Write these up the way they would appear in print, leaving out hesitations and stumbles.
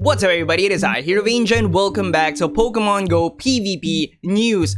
What's up everybody, it is I, Hero Ninja, and welcome back to Pokemon Go PvP news.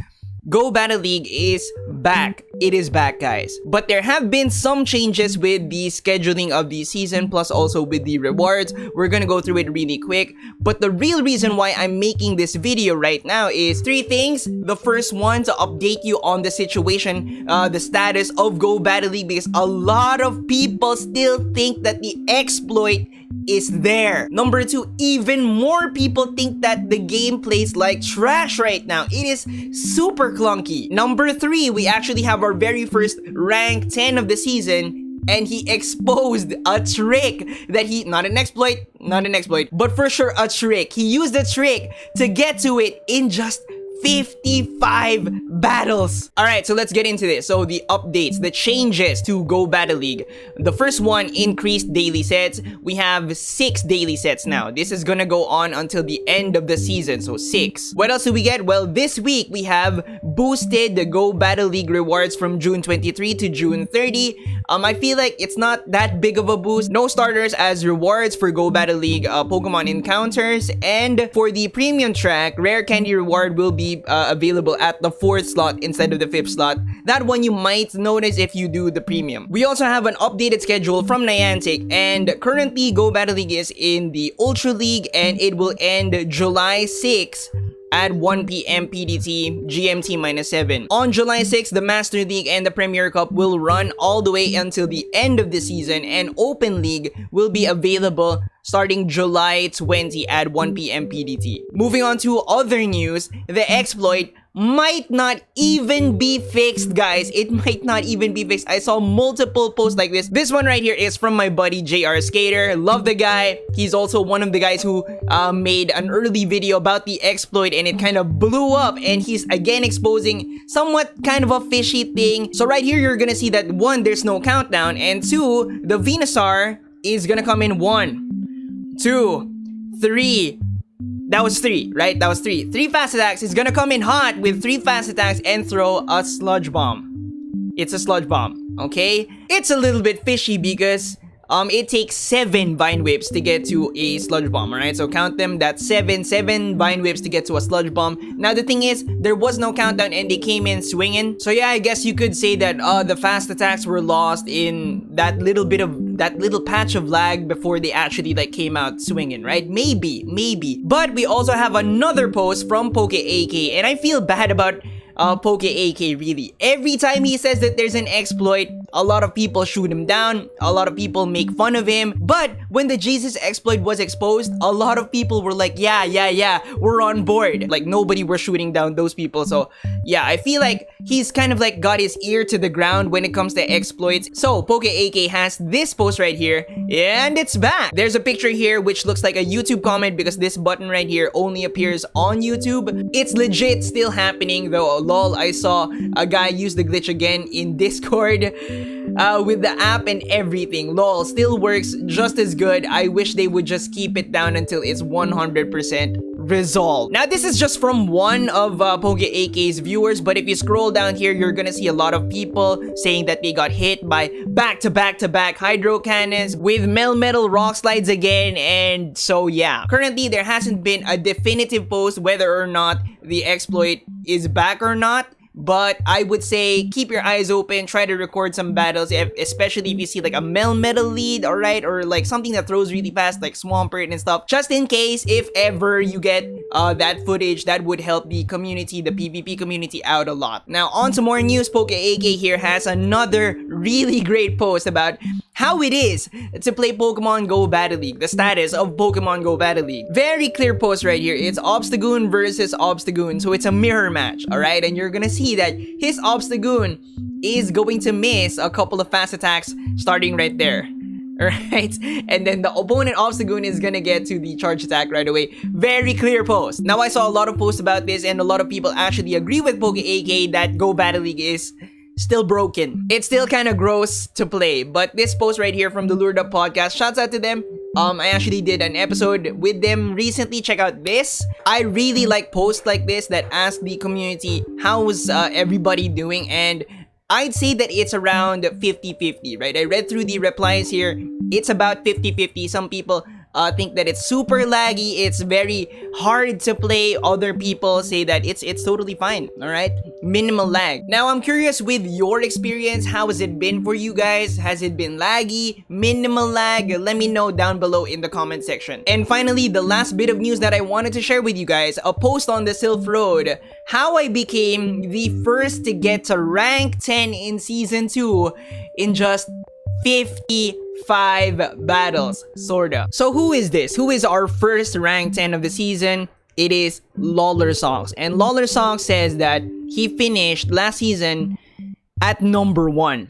Go Battle League is back. It is back, guys. But there have been some changes with the scheduling of the season, plus also with the rewards. We're gonna go through it really quick. But the real reason why I'm making this video right now is three things. The first one, to update you on the situation, the status of Go Battle League, because a lot of people still think that the exploit is there. Number two, even more people think that the game plays like trash right now. It is super clunky. Number three, we actually have our very first rank 10 of the season, and he exposed a trick that not an exploit, but for sure a trick. He used a trick to get to it in just 55 battles. Alright, so let's get into this. So the updates, the changes to Go Battle League. The first one, increased daily sets. We have 6 daily sets now. This is gonna go on until the end of the season, so 6. What else do we get? Well, this week we have boosted the Go Battle League rewards from June 23 to June 30. I feel like it's not that big of a boost. No starters as rewards for Go Battle League Pokemon encounters, and for the premium track, rare candy reward will be available at the 4th slot instead of the 5th slot. That one you might notice if you do the premium. We also have an updated schedule from Niantic, and currently Go Battle League is in the Ultra League, and it will end July 6 at 1 p.m. PDT, GMT -7. On July 6, the Master League and the Premier Cup will run all the way until the end of the season, and Open League will be available starting July 20 at 1 p.m. PDT. Moving on to other news, the exploit might not even be fixed, guys. It might not even be fixed. I saw multiple posts like this. This one right here is from my buddy JR Skater. Love the guy. He's also one of the guys who made an early video about the exploit, and it kind of blew up, and he's again exposing somewhat kind of a fishy thing. So right here, you're gonna see that 1, there's no countdown, and 2, the Venusaur is gonna come in 1, 2, 3. That was 3, right? That was 3. 3 fast attacks. Is gonna come in hot with 3 fast attacks and throw a sludge bomb. It's a sludge bomb, okay? It's a little bit fishy because it takes 7 vine whips to get to a sludge bomb, alright? So count them, that's 7 vine whips to get to a sludge bomb. Now the thing is, there was no countdown and they came in swinging. So yeah, I guess you could say that the fast attacks were lost in that little patch of lag before they actually like came out swinging, right? Maybe. But we also have another post from Poke AK, and I feel bad about Poke AK, really. Every time he says that there's an exploit, a lot of people shoot him down, a lot of people make fun of him. But when the Jesus exploit was exposed, a lot of people were like, yeah, we're on board. Like, nobody were shooting down those people. So yeah, I feel like he's kind of like got his ear to the ground when it comes to exploits. So Poke AK has this post right here, and it's back. There's a picture here which looks like a YouTube comment because this button right here only appears on YouTube. It's legit still happening though. Lol, I saw a guy use the glitch again in Discord with the app and everything. Lol, still works just as good. I wish they would just keep it down until it's 100% resolved. Now this is just from one of Poke AK's viewers, but if you scroll down here, you're gonna see a lot of people saying that they got hit by back-to-back hydro cannons with Melmetal rock slides again, and so yeah. Currently, there hasn't been a definitive post whether or not the exploit is back or not, but I would say keep your eyes open, try to record some battles, especially if you see like a Melmetal lead, alright, or like something that throws really fast like Swampert and stuff, just in case if ever you get that footage. That would help the community, the PvP community out a lot. Now on to more news. Poke AK here has another really great post about how it is to play Pokemon Go Battle League, the status of Pokemon Go Battle League. Very clear post right here. It's Obstagoon versus Obstagoon, so it's a mirror match, alright? And you're gonna see that his Obstagoon is going to miss a couple of fast attacks starting right there. Alright, and then the opponent Obstagoon is gonna get to the charge attack right away. Very clear post. Now I saw a lot of posts about this, and a lot of people actually agree with Poke AK that Go Battle League is still broken. It's still kind of gross to play, but this post right here from the Lured Up podcast, shouts out to them. I actually did an episode with them recently. Check out this. I really like posts like this that ask the community how's everybody doing, and I'd say that it's around 50-50, right? I read through the replies here. It's about 50-50. Some people think that it's super laggy, it's very hard to play. Other people say that it's totally fine, all right? Minimal lag. Now, I'm curious with your experience, how has it been for you guys? Has it been laggy, minimal lag? Let me know down below in the comment section. And finally, the last bit of news that I wanted to share with you guys, a post on the Silph Road, how I became the first to get to rank 10 in season 2 in just 55 battles, sorta. So who is this? Who is our first rank 10 of the season? It is Lollersox. And Lollersox says that he finished last season at number 1.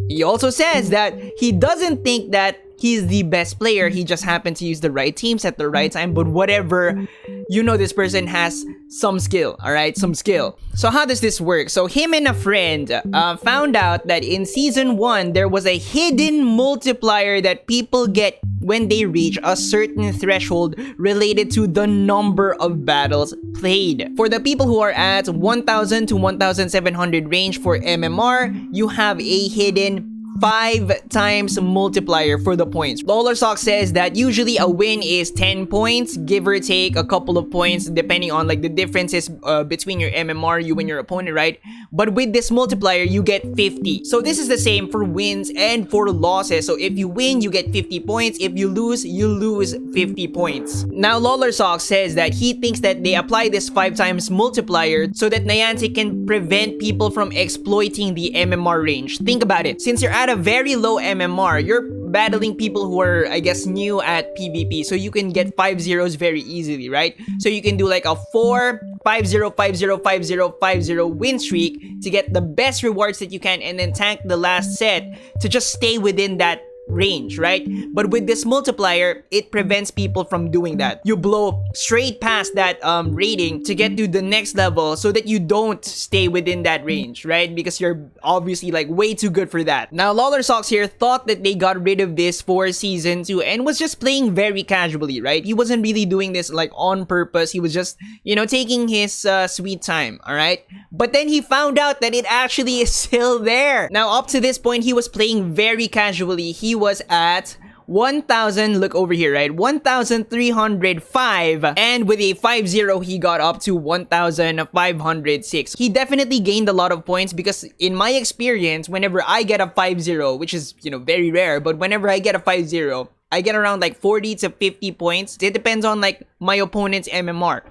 He also says that he doesn't think that he's the best player, he just happened to use the right teams at the right time, but whatever, you know, this person has some skill, alright? Some skill. So how does this work? So him and a friend found out that in season 1, there was a hidden multiplier that people get when they reach a certain threshold related to the number of battles played. For the people who are at 1,000 to 1,700 range for MMR, you have a hidden 5 times multiplier for the points. Lollersox says that usually a win is 10 points, give or take a couple of points depending on like the differences between your MMR, you and your opponent, right? But with this multiplier, you get 50. So this is the same for wins and for losses. So if you win, you get 50 points. If you lose 50 points. Now, Lollersox says that he thinks that they apply this 5 times multiplier so that Niantic can prevent people from exploiting the MMR range. Think about it. Since you're at a very low MMR, you're battling people who are, I guess, new at PvP, so you can get 5 zeros very easily, right? So you can do like a 4, 5-0, 5-0, 5-0, 5-0 win streak to get the best rewards that you can, and then tank the last set to just stay within that range, right? But with this multiplier, it prevents people from doing that. You blow straight past that rating to get to the next level so that you don't stay within that range, right? Because you're obviously like way too good for that. Now, Lollersox here thought that they got rid of this for season 2 and was just playing very casually, right? He wasn't really doing this like on purpose. He was just, you know, taking his sweet time, all right? But then he found out that it actually is still there. Now, up to this point, he was playing very casually. He was at 1,000, look over here, right? 1,305, and with a 5-0, he got up to 1,506. He definitely gained a lot of points because in my experience, whenever I get a 5-0, which is, you know, very rare, but whenever I get a 5-0, I get around like 40 to 50 points. It depends on like my opponent's MMR.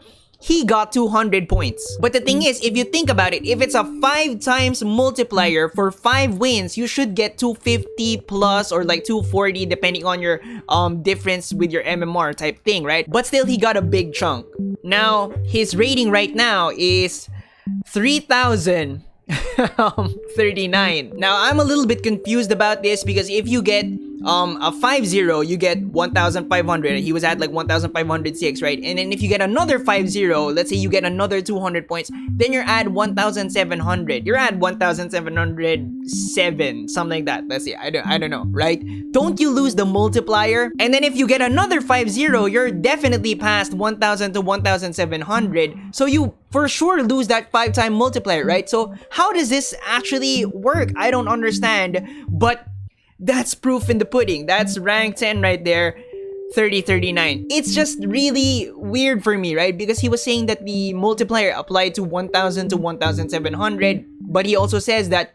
He got 200 points. But the thing is, if you think about it, if it's a 5 times multiplier for 5 wins, you should get 250 plus or like 240 depending on your difference with your MMR type thing, right? But still, he got a big chunk. Now, his rating right now is 3,039. Now, I'm a little bit confused about this because if you get a 5-0, you get 1,500. He was at like 1,506, right? And then if you get another 5-0, let's say you get another 200 points, then you're at 1,700. You're at 1,707, something like that. Let's see, I don't know, right? Don't you lose the multiplier? And then if you get another 5-0, you're definitely past 1,000 to 1,700. So you for sure lose that 5-time multiplier, right? So how does this actually work? I don't understand, but that's proof in the pudding. That's rank 10 right there, 3039. It's just really weird for me, right? Because he was saying that the multiplier applied to 1,000 to 1,700, but he also says that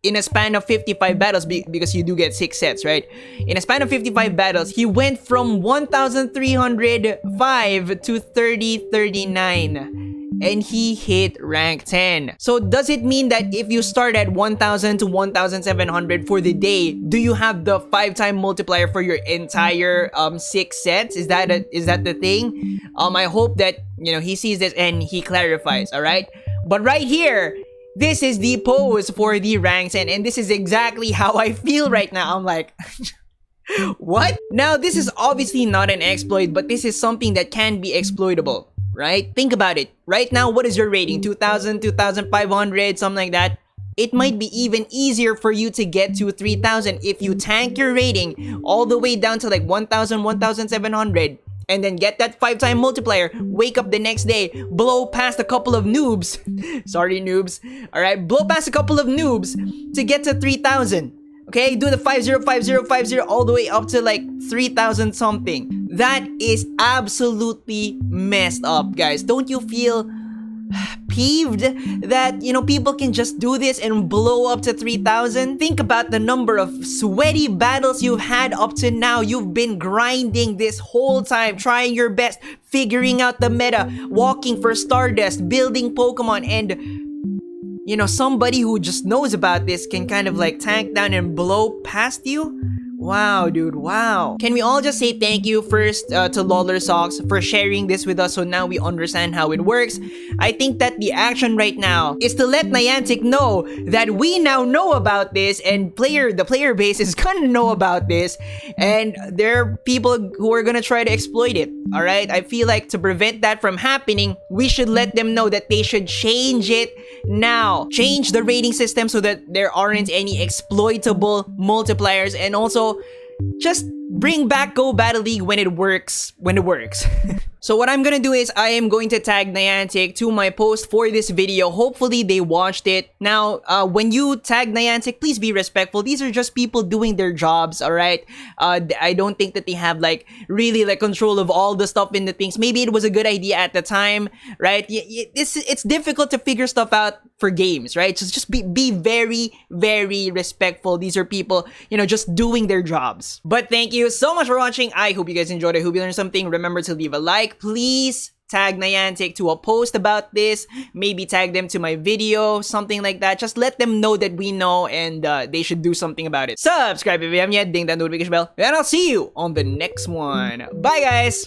in a span of 55 battles, because you do get 6 sets, right? In a span of 55 battles, he went from 1,305 to 3039. And he hit rank 10. So does it mean that if you start at 1,000 to 1,700 for the day, do you have the 5-time multiplier for your entire 6 sets? Is that the thing? I hope that, you know, he sees this and he clarifies, all right? But right here, this is the pose for the rank 10, and this is exactly how I feel right now. I'm like, what? Now, this is obviously not an exploit, but this is something that can be exploitable. Right? Think about it. Right now, what is your rating? 2,000, 2,500, something like that. It might be even easier for you to get to 3,000 if you tank your rating all the way down to like 1,000, 1,700, and then get that 5-time multiplier, wake up the next day, blow past a couple of noobs. Sorry, noobs. Alright, blow past a couple of noobs to get to 3,000. Okay, do the 5-0, 5-0, 5-0 all the way up to like 3,000 something. That is absolutely messed up, guys. Don't you feel peeved that, you know, people can just do this and blow up to 3,000? Think about the number of sweaty battles you've had up to now. You've been grinding this whole time, trying your best, figuring out the meta, walking for Stardust, building Pokemon, and you know, somebody who just knows about this can kind of like tank down and blow past you? Wow, dude, wow. Can we all just say thank you first to Lollersox for sharing this with us so now we understand how it works? I think that the action right now is to let Niantic know that we now know about this, and the player base is gonna know about this, and there are people who are gonna try to exploit it, alright? I feel like to prevent that from happening, we should let them know that they should change it now. Change the rating system so that there aren't any exploitable multipliers, and also just bring back Go Battle League when it works. So what I'm gonna do is I am going to tag Niantic to my post for this video. Hopefully they watched it. Now, when you tag Niantic, please be respectful. These are just people doing their jobs, alright? I don't think that they have like really like control of all the stuff in the things. Maybe it was a good idea at the time, right? It's difficult to figure stuff out for games, right? Just be very, very respectful. These are people, you know, just doing their jobs. But thank you so much for watching. I hope you guys enjoyed. I hope you learned something. Remember to leave a like. Please tag Niantic to a post about this. Maybe tag them to my video, something like that. Just let them know that we know, and they should do something about it. Subscribe if you haven't yet. Ding that notification bell. And I'll see you on the next one. Bye, guys.